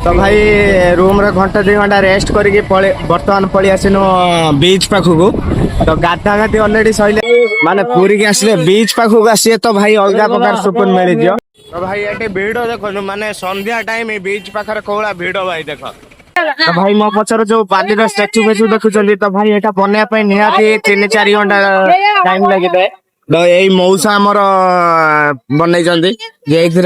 तो भाई रूम रे घंटा 2 घंटा रेस्ट करके बर्तमान पड़ी आसिनु बीच पाखक तो गाधा गाधी अलरेडी सैले माने पूरी के आसले बीच पाखक आसीए तो भाई अलग प्रकार सुकून मिल जियो। तो भाई ये भिड़ देखो माने संध्या टाइम बीच पाखर कोला भिड़ भाई देख। तो भाई मो पचर जो बाली स्टाच्यू फेचू देखुं तो भाई एटा बनया निहाती 3-4 घंटा टाइम लगे तो यही मौसा आमर बनई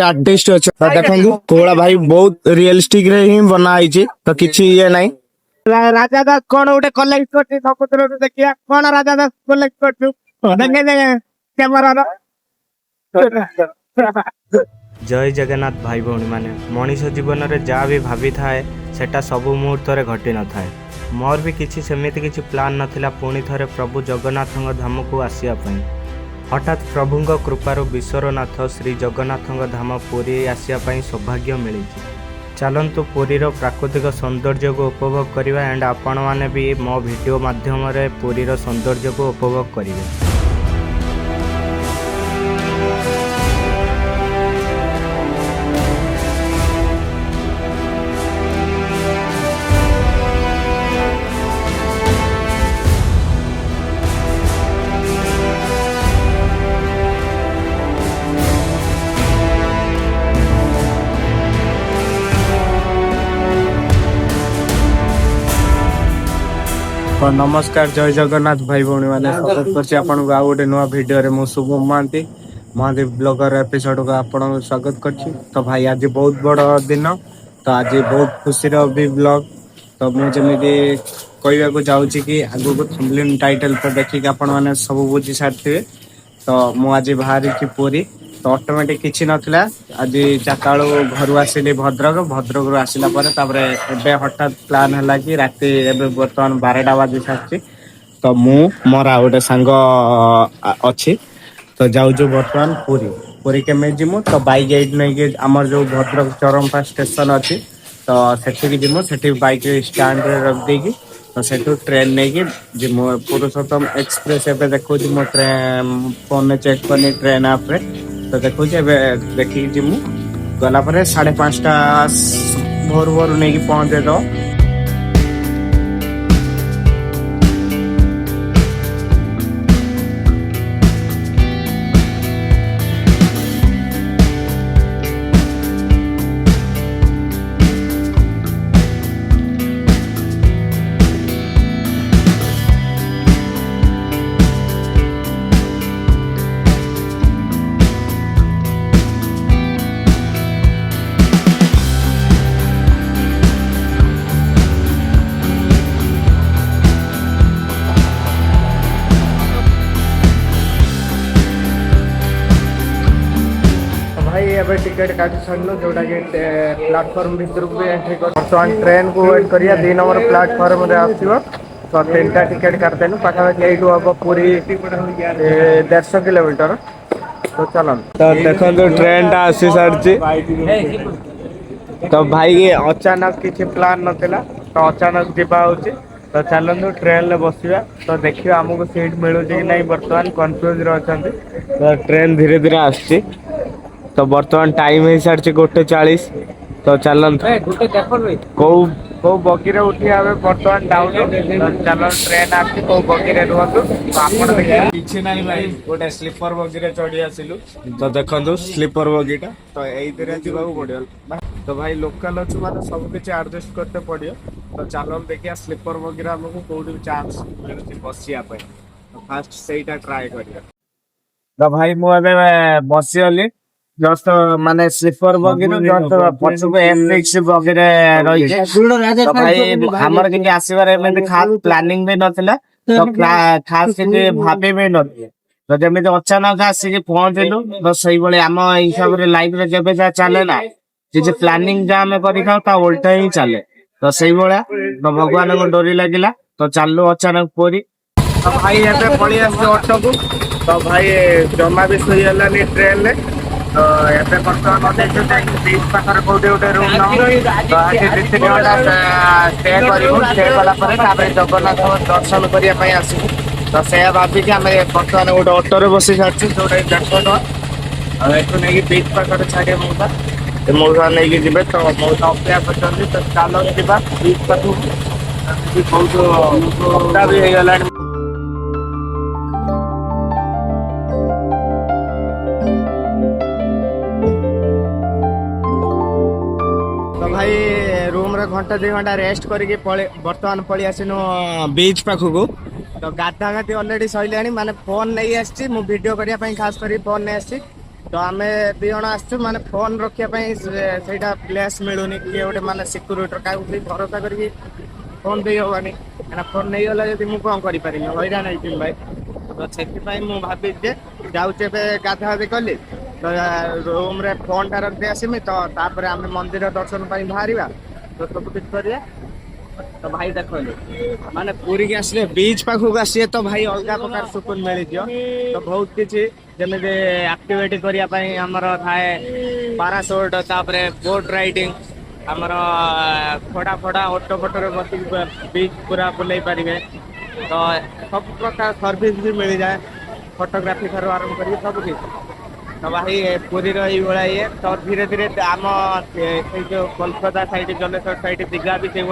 आर्टिस्ट अच्छा देखो कोला भाई बहुत रियलिस्टिक रे ही बनाई तो किसी ये नहीं। राजा दास कौन गोटे कलेक्ट कर देखिया कौन राजा दास कलेक्ट कर कैमरा। जय जगन्नाथ भाई भौणी माने मनीष जीवन में जहाँ भी भाभी थाए सेटा सबु मुहूर्त घटी न थाए। मोर भी किसी सेमिति किसी प्लान नथिला पुणी थरे प्रभु जगन्नाथ धाम को आसिया पई। हठात प्रभुंक कृपारु विश्वरनाथ श्री जगन्नाथ धाम पुरी आसिया पई सौभाग्य मिली। चलतु पुरीर प्राकृतिक सौंदर्य को उपभोग करवा एंड आपण मैंने भी मो वीडियो माध्यम पुरीर सौंदर्य को उपभोग करेंगे। नमस्कार जय जगन्नाथ भाई भौणी मैंने स्वागत कर गोटे नुआ भिडियो मु शुभम महांती महांती ब्लॉगर एपिसोड को आपन स्वागत करछि। तो भाई आज बहुत बड़ दिन तो आज बहुत खुशी भी ब्लॉग तो मुझे कहवा को जाऊँगी कि आगु को थंबनेल टाइटल पर देखिक आपण मैंने सब बुझी सारी तो मुझे बाहर की पूरी तो ऑटोमेटिक किसी नथिला आज 4टा घर आसिली भद्रक रू आसला हठात प्लान है कि राति बर्तमान 12टा बाजी सारी तो मु मोरा गोटे सांग अच्छी तो जाऊँ बर्तमान पूरी केमे जीमु तो बाइक एट नहीं आमर जो भद्रक चरमपा स्टेशन अच्छी तो सेठी जीमु सेठी बाइक स्टैंड रे रख देगी तो सेठू ट्रेन नहीं कि जीमु पुरुषोत्तम एक्सप्रेस एवं देखो मो ट्रेन फोन में चेक करनी ट्रेन आप तो देखो देखिए जीमु गला 5:30 भोर भोर नहीं पहुंचे दो। भाई टिकेट काटी सारू जोटा कि प्लाटफर्म भर को एंट्री कर बर्तमान ट्रेन को वेट करिया 2 नंबर प्लाटफर्म रे आसो तो 3टा टिकेट काटदेलु पाखापाखि यू हम पूरी 150 किलोमीटर तो चल तो देखो ट्रेन टा आसी सारी तो भाई अचानक किसी प्लान नाला तो अचानक जावा तो चलतु ट्रेन में बसवा तो देखिए आमको सीट मिलूँ कि नहीं बर्तमान कन्फ्यूज अच्छा तो ट्रेन धीरे धीरे आसची तो बर्तमान टाइम हो सारी 1:40 तो चलते कौ बगी उठी आवे बर्तमान डाउन चल ट्रेन आसी कौ बगी रुहतु तो आप किसी ना भाई गोटे स्लीपर बगी चढ़ी आसिलु तो देखो स्लीपर बगीटा तो ये जावाक पड़ो तो भाई लोकल अच्छे मतलब सब किसी एडजस्ट करते पड़ो तो चलो देखिए स्लीपर बगी आमको कौटी चांस मिलूँ बसापी तो फास्ट से ट्राए कर तो भाई मुझे बसीगली जस्ट माने स्लीपर बगी जस्ट पछको एमएक्स बगी रही तो भाई हमर कि आसीबार एमे खास प्लानिंग भी नथिला तो खास कि भाबे भी नथिला तो जमी अचानक आसिक पहुंचलु तो सही बळे आम हिसाब रे लाइफ रे जबे जा चले ना जे प्लानिंग जा हमें करि खाउ ता उल्टा ही चले तो सही बळे तो भगवान को डोरी लागिला तो चालू अचानक पूरी तो भाई एबे पळी आसी ऑटो को तो भाई जमा भी सही हलानी ट्रेन ले तो एबे बर्तमान बीच पाखर कोटे गोटे रूम तो आज 2-3 घंटा स्टे करूँ स्टे कलापर जगन्नाथ दर्शन करने आसू तो से भाविक आम बर्तमान गोटे अटोरे बसी सारी जो 150 टଙ୍କା एठू नहीं बीच पाखर छाड़े मुझा मौसा नहीं जी तो मौसा अपेक्षा कर तो चाल जा बीच पाखक बहुत सप्ताह भी हो गला। तो भाई रूम रे घंटा 2 घंटा रेस्ट करके बर्तमान पलि आसिनु बीच पाखक। तो गाधा गाधी अलरेडी सैलानी माने फोन नहीं आसी वीडियो करने खास कर फोन नहीं आसी। तो आम 2 जण आसु माने फोन रखापी से प्लेस मिलूनी किए गोटे माने सिक्यूरीटर क्या भरोसा करके फोन दे हवानी क्या फोन नहीं गला जब मुझे कौन करें हईराण होती भाई। तो से भाभी जाऊे गाधा गाधी कली तो रूम रे फोन टा रखी आसमी तो तापर आम मंदिर दर्शन बाहर तो सब किस करिया। तो भाई देख माने पूरी के आसले बीच पाखक आसीए तो भाई अलग प्रकार सुकून मिल तो बहुत किसी जमी एक्टिविटी करने आमर थाए पाराशूट तापर बोट राइडिंग आमर खड़ा फड़ा ऑटो फोटो बस बीच पूरा बुलाई पारे। तो सब प्रकार सर्विस भी मिल जाए फोटोग्राफी ठार आरंभ कर सब किसी। तो भाई पुरी ये तो धीरे धीरे आम जो कोलकाता साइड जलेश्वर साइड दीघा भी से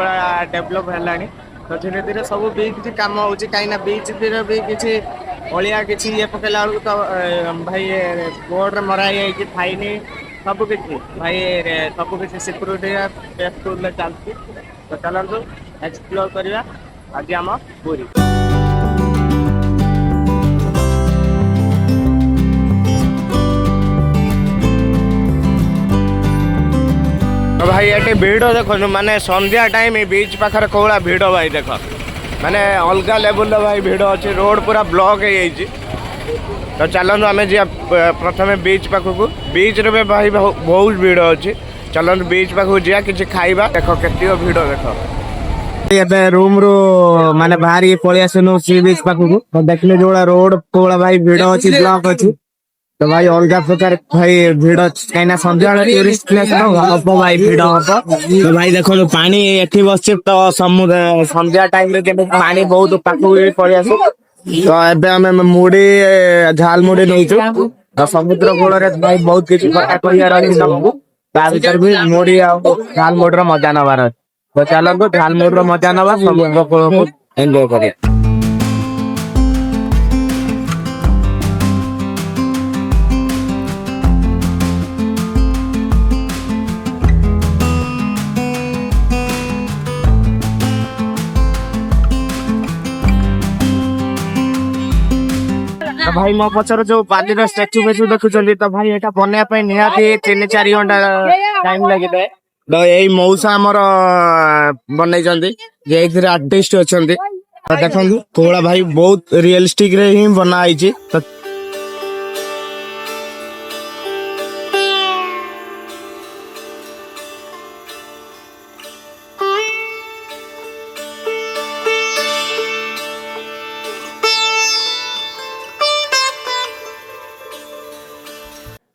डेभलप है। तो धीरे धीरे सब भी किसी कम हो कहीं बीच भी किसी अलिया किसी ये पकेला बेलू तो भाई बोर्ड मराई फाइन सब किसी भाई सब किसी सिक्यूरीटी चलती। तो चलते एक्सप्लोर करवा आज आम पुरी। तो भाई ये भिड़ देखो माने संध्या टाइम बीच पाखर कौड़ा भिड़ भाई देख माने अलग लेवल भाई भिड़ अच्छे रोड पूरा ब्लॉक हो। तो चलतु आम जी प्रथम बीच पाखक बीच रे भाई बहुत भिड़ अच्छी चलतु बीच पाखक जा कि खाइबा देख के भिड़ देख रूम रू माने बाहर पलि आसनु सी बीच पाखक तो देखने जो रोड कोला भाई भिड़ अच्छी ब्लॉक अच्छी। तो भाई अलग प्रकार भाई भिड़ कहीं सन्ध्या टूरिस्ट प्लेस हम भाई भिड़ हम। तो भाई देखो पानी एठी बस तो समुद्र सन्ध्या टाइम पानी बहुत पाखक पड़े आस। तो एबे आम मुड़ी झाल मुड़ी नौचु तो समुद्र कूल भाई बहुत किसी कथा कह भर भी मुड़ी झाल मुड़ मजा नबार। तो चलते झाल मुड़ मजा नवा समुद्र कूल को एंजॉय करिया। तो भाई मो पचर जो पानी स्टाच्यू फेचु देखुं तो भाई यहाँ बनवाई निहाती 3-4 घंटा टाइम लगे। तो यही मौसा आमर बनई आर्टिस्ट अच्छा तो देखो कोला भाई बहुत रियलिस्टिक रे ही बनाई। तो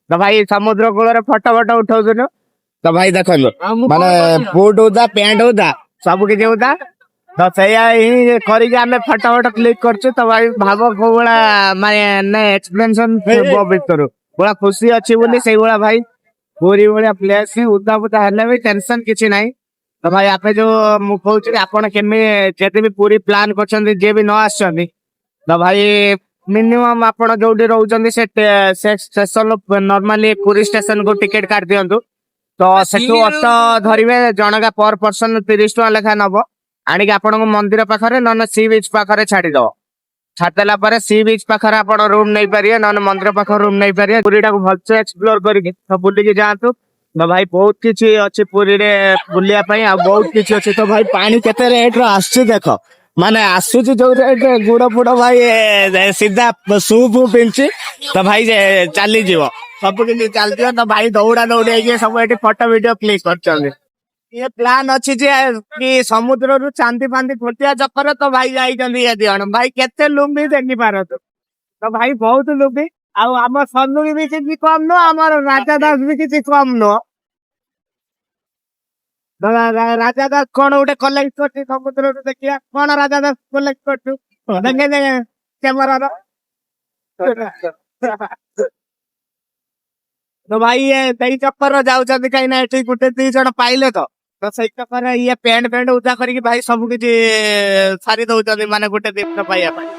तो भाई समुद्र कूल फोटो फोटो उठाऊ। तो भाई देख माने बूट होता पैंट होता सब किसी होता तो सही करके फोटो फोटो क्लिक करछु। तो भाई भाव को माने एक्सप्लेनेशन भर बड़ा खुशी अच्छी बोली से भाई पूरी भाया प्लेस उदा बुदा है भी टेंशन किसी ना। तो भाई आप जो मुझे आपड़ केमी जब भी पूरी प्लान कर भी न आस तो भाई मिनिमम आपण जो रोचे स्टेशन नॉर्मली पुरी स्टेशन को टिकेट काट दिंतु। तो सेठू ऑटो धरिवे जनका पर पर्सन 30 टका लेखा नब आणिक आपण मंदिर पाखरे न सी बीच पाखरे छाड़ीदव छाड़देला सी बीच पाखरे आपण रूम नहीं पारे न मंदिर पाखर रूम नहीं पारे पूरीटा को भलसे एक्सप्लोर करके तो बुलिकी जातु। तो भाई बहुत किसी अच्छी पुरी रे बुलिया बहुत किसी अच्छी। तो भाई पानी केते रेट आसुची देख माने आसुची जो रेट गुड़ फुड़ भाई सीधा सूप पिंची तो भाई चली जीव सब किसी चलती। तो भाई दौड़ा दौड़ी सब ये फोटो वीडियो क्लिक कर ये प्लान अच्छी कि समुद्र रु चांदी फांदी खोटिया चक्कर तो भाई जाइए दिहण भाई केते लुम्बी देखी पार। तो भाई बहुत लुम्बी आम सनु भी किसी कम नुह आम राजा दास भी किसी कम नुह। राजा दास कौन गोटे कलेक्ट कर समुद्र देखिया कौन राजा दास कलेक्ट कर देखे कैमरा तो भाई ये ସେଇ ଚକ୍କର ଯାଉଛନ୍ତି କାହିଁକି ନା ଏଠି ଗୋଟେ ଦି ଜଣ ପାଇଲେ ତ ସେଇ ଚକ୍କରରେ ଇଏ ପ୍ୟାଣ୍ଟ ଫ୍ୟାଣ୍ଟ ଉଦା କରିକି ଭାଇ ସବୁ କିଛି ସାରି ଦଉଛନ୍ତି ମାନେ ଗୋଟେ ଦିନ ପାଇବା ପାଇଁ।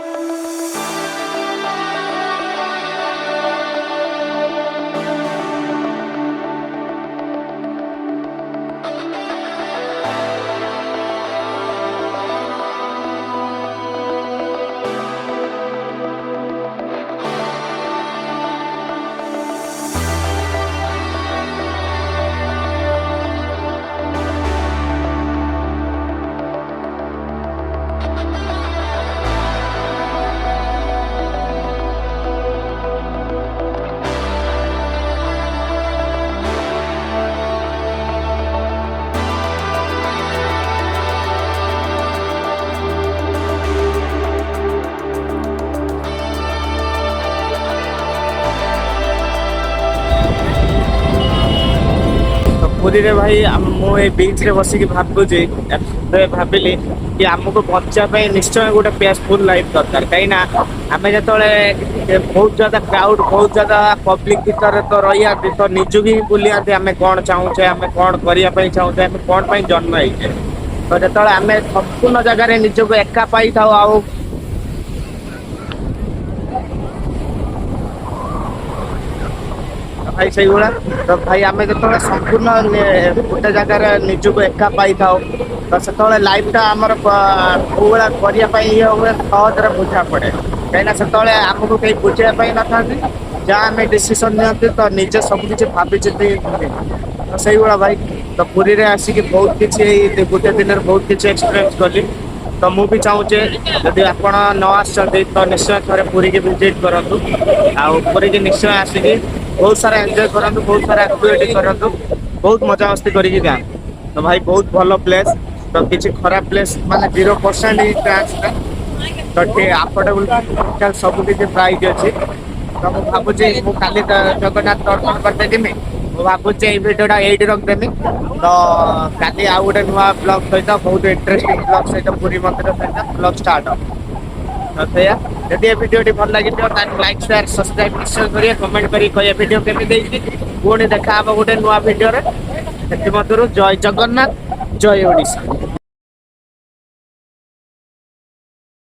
ପୁରୀରେ ଭାଇ ମୁଁ ଏଇ ବିଚ୍ ରେ ବସିକି ଭାବୁଛି ଭାବିଲି କି ଆମକୁ ବଞ୍ଚିବା ପାଇଁ ନିଶ୍ଚୟ ଗୋଟେ ପିସଫୁଲ ଲାଇଫ୍ ଦରକାର କାହିଁକି ନା ଆମେ ଯେତେବେଳେ ବହୁତ ଜ୍ୟାଦା କ୍ରାଉଡ୍ ବହୁତ ଜ୍ୟାଦା ପବ୍ଲିକ ଭିତରେ ତ ରହିଯାନ୍ତି ତ ନିଜକୁ ହିଁ ଭୁଲିଯାନ୍ତି ଆମେ କ'ଣ ଚାହୁଁଛେ ଆମେ କ'ଣ କରିବା ପାଇଁ ଚାହୁଁଛେ ଆମେ କ'ଣ ପାଇଁ ଜନ୍ମ ହେଇଛେ ତ ଯେତେବେଳେ ଆମେ ସମ୍ପୂର୍ଣ୍ଣ ଜାଗାରେ ନିଜକୁ ଏକା ପାଇଥାଉ ଆଉ ଭାଇ ସେଇଭଳିଆ ତ ଭାଇ ଆମେ ଯେତେବେଳେ ସମ୍ପୂର୍ଣ୍ଣ ଗୋଟେ ଜାଗାରେ ନିଜକୁ ଏକା ପାଇଥାଉ ତ ସେତେବେଳେ ଲାଇଫଟା ଆମର କୋଉଭଳିଆ କରିବା ପାଇଁ ଇଏ ହୁଏ ସହଜରେ ବୁଝା ପଡ଼େ କାହିଁକିନା ସେତେବେଳେ ଆମକୁ କେହି ବୁଝିବା ପାଇଁ ନଥାନ୍ତି ଯାହା ଆମେ ଡିସିସନ୍ ନିଅନ୍ତି ତ ନିଜେ ସବୁ କିଛି ଭାବିଚିନ୍ତି ତ ସେଇଭଳିଆ ଭାଇ ତ ପୁରୀରେ ଆସିକି ବହୁତ କିଛି ଏଇ ଗୋଟେ ଦିନରେ ବହୁତ କିଛି ଏକ୍ସପିରିଏନ୍ସ କଲି ତ ମୁଁ ବି ଚାହୁଁଛି ଯଦି ଆପଣ ନ ଆସିଛନ୍ତି ତ ନିଶ୍ଚୟ ଥରେ ପୁରୀକି ଭିଜିଟ୍ କରନ୍ତୁ ଆଉ ପୁରୀକି ନିଶ୍ଚୟ ଆସିକି ବହୁତ ସାରା ଏନ୍ଜୟ କରନ୍ତୁ ବହୁତ ସାରା ଆକ୍ଟିଭିଟି କରନ୍ତୁ ବହୁତ ମଜାମସ୍ତି କରିକି ଯାଆନ୍ତୁ ତ ଭାଇ ବହୁତ ଭଲ ପ୍ଲେସ୍ ତ କିଛି ଖରାପ ପ୍ଲେସ୍ ମାନେ 0% ହିଁ ଚାନ୍ସ ତ ଟିକେ ଆଫୋର୍ଡେବୁଲ ସବୁ କିଛି ପ୍ରାଇସ୍ ଅଛି ତ ମୁଁ ଭାବୁଛି ମୁଁ କାଲି ଜଗନ୍ନାଥ ଦର୍ଶନ କରିଦେବି ମୁଁ ଭାବୁଛି ଏଇ ଭିଡ଼ିଓଟା ଏଇଠି ରଖିଦେବି ତ କାଲି ଆଉ ଗୋଟେ ନୂଆ ବ୍ଲଗ ସହିତ ବହୁତ ଇଣ୍ଟରେଷ୍ଟିଂ ବ୍ଲଗ ସହିତ ପୁରୀ ମନ୍ଦିର ସହିତ ବ୍ଲଗ ଷ୍ଟାର୍ଟ ହେବ ତ ସେଇଆ ଯଦି ଏ ଭିଡ଼ିଓଟି ଭଲ ଲାଗିଥିବ ତାହେଲେ ଲାଇକ୍ ସେୟାର ସବସ୍କ୍ରାଇବ୍ ନିଶ୍ଚୟ କରିବେ କମେଣ୍ଟ କରି କହିବେ ଭିଡ଼ିଓ କେମିତି ହେଇଛି ପୁଣି ଦେଖା ହେବ ଗୋଟେ ନୂଆ ଭିଡ଼ିଓରେ ସେଥିମଧ୍ୟରୁ ଜୟ ଜଗନ୍ନାଥ ଜୟ ଓଡ଼ିଶା।